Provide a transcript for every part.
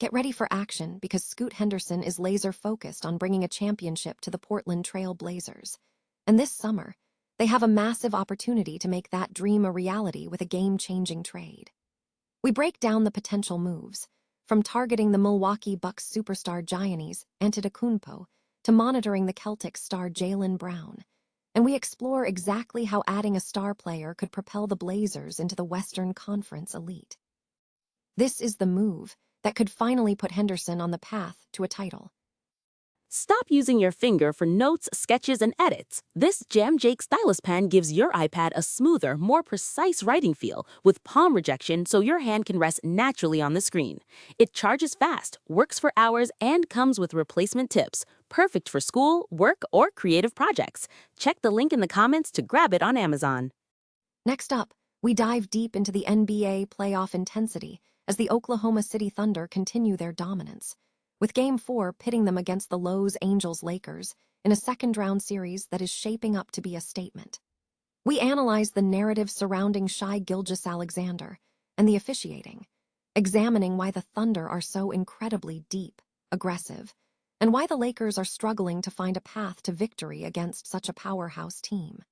Get ready for action because Scoot Henderson is laser-focused on bringing a championship to the Portland Trail Blazers. And this summer, they have a massive opportunity to make that dream a reality with a game-changing trade. We break down the potential moves, from targeting the Milwaukee Bucks superstar Giannis Antetokounmpo to monitoring the Celtics star Jaylen Brown. And we explore exactly how adding a star player could propel the Blazers into the Western Conference elite. This is the move that could finally put Henderson on the path to a title. Stop using your finger for notes, sketches, and edits. This Jam Jake stylus pen gives your iPad a smoother, more precise writing feel with palm rejection so your hand can rest naturally on the screen. It charges fast, works for hours, and comes with replacement tips. Perfect for school, work, or creative projects. Check the link in the comments to grab it on Amazon. Next up, we dive deep into the NBA playoff intensity as the Oklahoma City Thunder continue their dominance, with Game 4 pitting them against the Los Angeles Lakers in a second-round series that is shaping up to be a statement. We analyze the narrative surrounding Shai Gilgeous-Alexander and the officiating, examining why the Thunder are so incredibly deep, aggressive, and why the Lakers are struggling to find a path to victory against such a powerhouse team.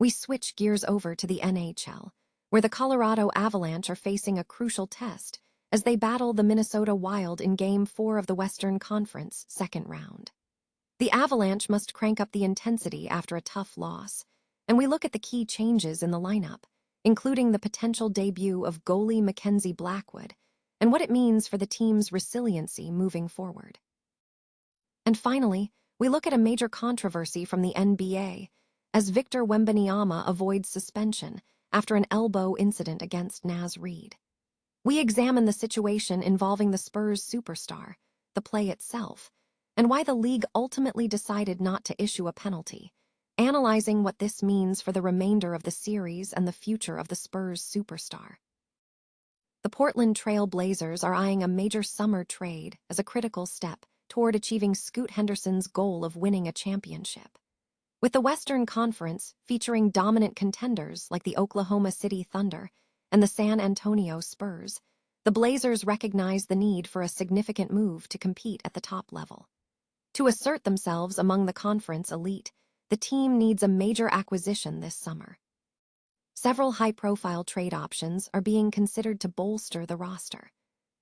We switch gears over to the NHL, where the Colorado Avalanche are facing a crucial test as they battle the Minnesota Wild in Game 4 of the Western Conference second round. The Avalanche must crank up the intensity after a tough loss, and we look at the key changes in the lineup, including the potential debut of goalie Mackenzie Blackwood and what it means for the team's resiliency moving forward. And finally, we look at a major controversy from the NBA as Victor Wembanyama avoids suspension after an elbow incident against Naz Reid. We examine the situation involving the Spurs superstar, the play itself, and why the league ultimately decided not to issue a penalty, analyzing what this means for the remainder of the series and the future of the Spurs superstar. The Portland Trail Blazers are eyeing a major summer trade as a critical step toward achieving Scoot Henderson's goal of winning a championship. With the Western Conference featuring dominant contenders like the Oklahoma City Thunder and the San Antonio Spurs, the Blazers recognize the need for a significant move to compete at the top level. To assert themselves among the conference elite, the team needs a major acquisition this summer. Several high-profile trade options are being considered to bolster the roster.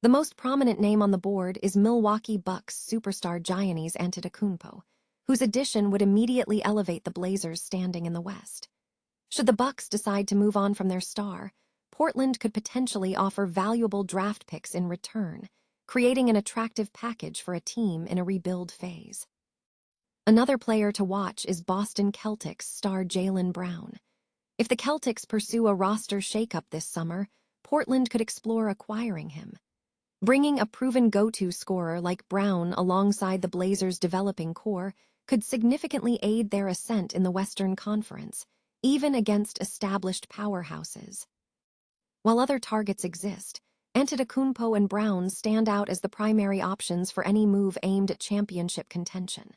The most prominent name on the board is Milwaukee Bucks superstar Giannis Antetokounmpo, whose addition would immediately elevate the Blazers' standing in the West. Should the Bucks decide to move on from their star, Portland could potentially offer valuable draft picks in return, creating an attractive package for a team in a rebuild phase. Another player to watch is Boston Celtics star Jaylen Brown. If the Celtics pursue a roster shakeup this summer, Portland could explore acquiring him. Bringing a proven go-to scorer like Brown alongside the Blazers' developing core could significantly aid their ascent in the Western Conference, even against established powerhouses. While other targets exist, Antetokounmpo and Brown stand out as the primary options for any move aimed at championship contention.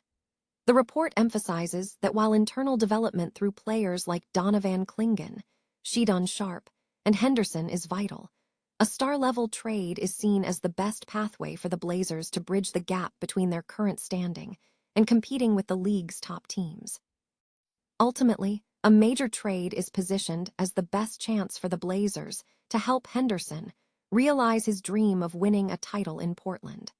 The report emphasizes that while internal development through players like Donovan Clingan, Shedon Sharpe, and Henderson is vital, a star-level trade is seen as the best pathway for the Blazers to bridge the gap between their current standing and competing with the league's top teams. Ultimately, a major trade is positioned as the best chance for the Blazers to help Henderson realize his dream of winning a title in Portland.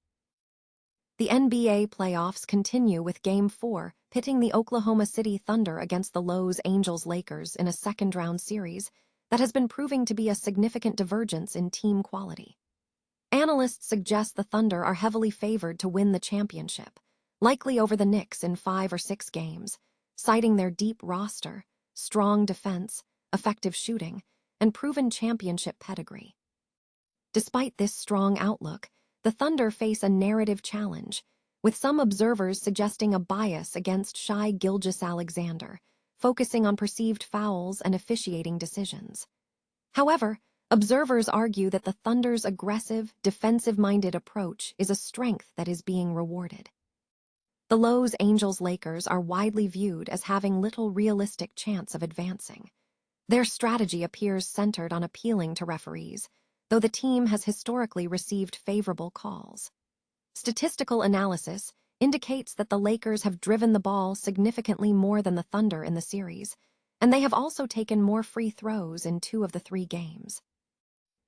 The NBA playoffs continue with Game 4 pitting the Oklahoma City Thunder against the Los Angeles Lakers in a second-round series that has been proving to be a significant divergence in team quality. Analysts suggest the Thunder are heavily favored to win the championship, likely over the Knicks in 5 or 6 games, citing their deep roster, strong defense, effective shooting, and proven championship pedigree. Despite this strong outlook, the Thunder face a narrative challenge, with some observers suggesting a bias against Shai Gilgeous-Alexander, focusing on perceived fouls and officiating decisions. However, observers argue that the Thunder's aggressive, defensive-minded approach is a strength that is being rewarded. The Los Angeles Lakers are widely viewed as having little realistic chance of advancing. Their strategy appears centered on appealing to referees, though the team has historically received favorable calls. Statistical analysis indicates that the Lakers have driven the ball significantly more than the Thunder in the series, and they have also taken more free throws in 2 of the 3 games.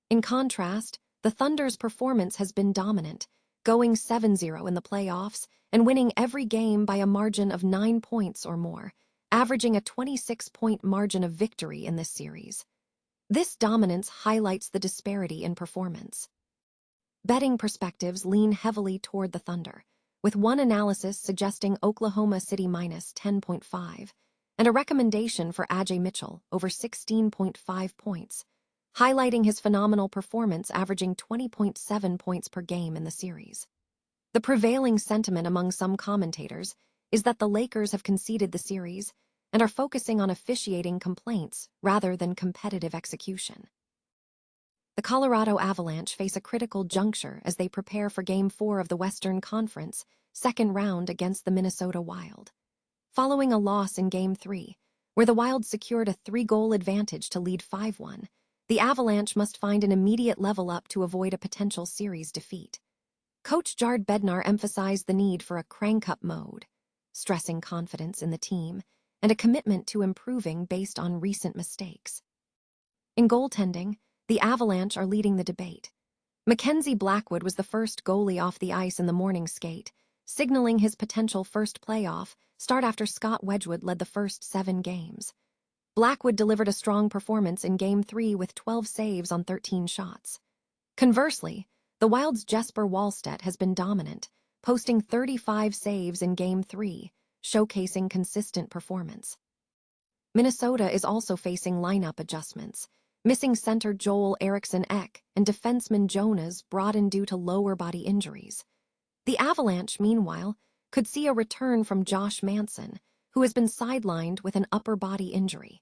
In contrast, the Thunder's performance has been dominant, going 7-0 in the playoffs and winning every game by a margin of 9 points or more, averaging a 26-point margin of victory in this series. This dominance highlights the disparity in performance. Betting perspectives lean heavily toward the Thunder, with one analysis suggesting Oklahoma City minus 10.5 and a recommendation for Ajay Mitchell over 16.5 points, highlighting his phenomenal performance averaging 20.7 points per game in the series. The prevailing sentiment among some commentators is that the Lakers have conceded the series and are focusing on officiating complaints rather than competitive execution. The Colorado Avalanche face a critical juncture as they prepare for Game 4 of the Western Conference, second round against the Minnesota Wild. Following a loss in Game 3, where the Wild secured a 3-goal advantage to lead 5-1, the Avalanche must find an immediate level up to avoid a potential series defeat. Coach Jared Bednar emphasized the need for a crank-up mode, stressing confidence in the team and a commitment to improving based on recent mistakes. In goaltending, the Avalanche are leading the debate. Mackenzie Blackwood was the first goalie off the ice in the morning skate, signaling his potential first playoff start after Scott Wedgwood led the first 7 games. Blackwood delivered a strong performance in Game 3 with 12 saves on 13 shots. Conversely, the Wild's Jesper Wallstedt has been dominant, posting 35 saves in Game 3, showcasing consistent performance. Minnesota is also facing lineup adjustments, missing center Joel Eriksson-Ek and defenseman Jonas brought in due to lower body injuries. The Avalanche, meanwhile, could see a return from Josh Manson, who has been sidelined with an upper body injury.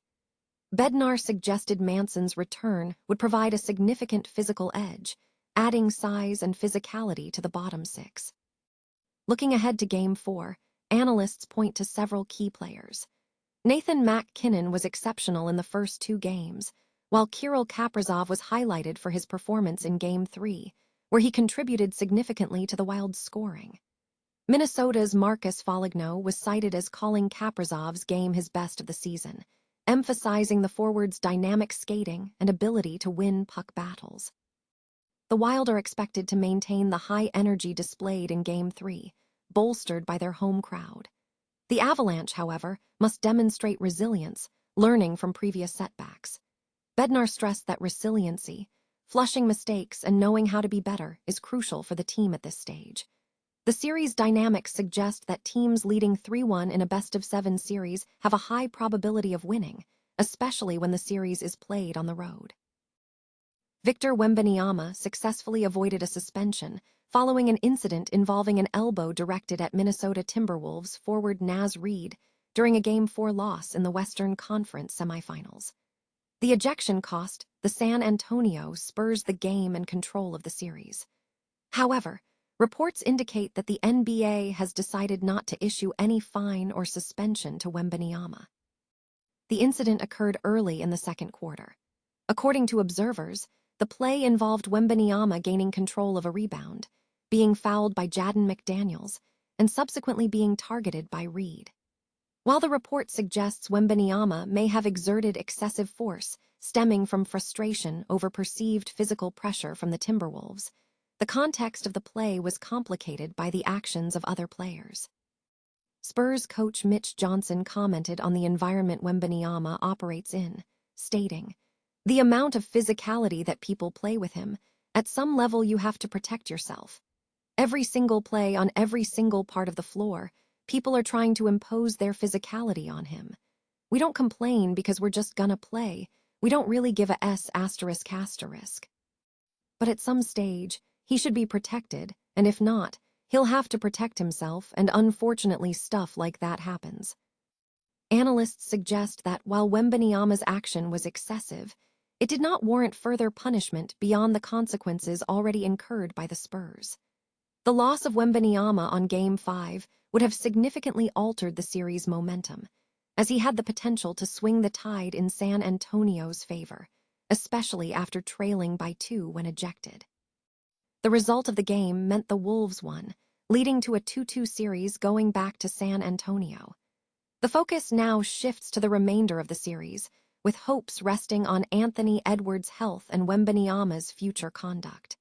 Bednar suggested Manson's return would provide a significant physical edge, adding size and physicality to the bottom 6. Looking ahead to Game 4, analysts point to several key players. Nathan MacKinnon was exceptional in the first 2 games, while Kirill Kaprizov was highlighted for his performance in Game 3, where he contributed significantly to the Wild's scoring. Minnesota's Marcus Foligno was cited as calling Kaprizov's game his best of the season, emphasizing the forward's dynamic skating and ability to win puck battles. The Wild are expected to maintain the high energy displayed in Game 3, bolstered by their home crowd. The Avalanche, however, must demonstrate resilience, learning from previous setbacks. Bednar stressed that resiliency, flushing mistakes, and knowing how to be better is crucial for the team at this stage. The series dynamics suggest that teams leading 3-1 in a best-of-7 series have a high probability of winning, especially when the series is played on the road. Victor Wembanyama successfully avoided a suspension following an incident involving an elbow directed at Minnesota Timberwolves forward Naz Reid during a Game 4 loss in the Western Conference semifinals. The ejection cost the San Antonio Spurs the game and control of the series. However, reports indicate that the NBA has decided not to issue any fine or suspension to Wembanyama. The incident occurred early in the second quarter. According to observers, the play involved Wembanyama gaining control of a rebound, being fouled by Jaden McDaniels, and subsequently being targeted by Reid. While the report suggests Wembanyama may have exerted excessive force stemming from frustration over perceived physical pressure from the Timberwolves, the context of the play was complicated by the actions of other players. Spurs coach Mitch Johnson commented on the environment Wembanyama operates in, stating, "The amount of physicality that people play with him, at some level you have to protect yourself. Every single play on every single part of the floor, people are trying to impose their physicality on him. We don't complain because we're just gonna play. We don't really give a S*****. But at some stage, he should be protected, and if not, he'll have to protect himself, and unfortunately stuff like that happens." Analysts suggest that while Wembanyama's action was excessive, it did not warrant further punishment beyond the consequences already incurred by the Spurs. The loss of Wembanyama on Game 5 would have significantly altered the series' momentum, as he had the potential to swing the tide in San Antonio's favor, especially after trailing by 2 when ejected. The result of the game meant the Wolves won, leading to a 2-2 series going back to San Antonio. The focus now shifts to the remainder of the series, with hopes resting on Anthony Edwards' health and Wembanyama's future conduct.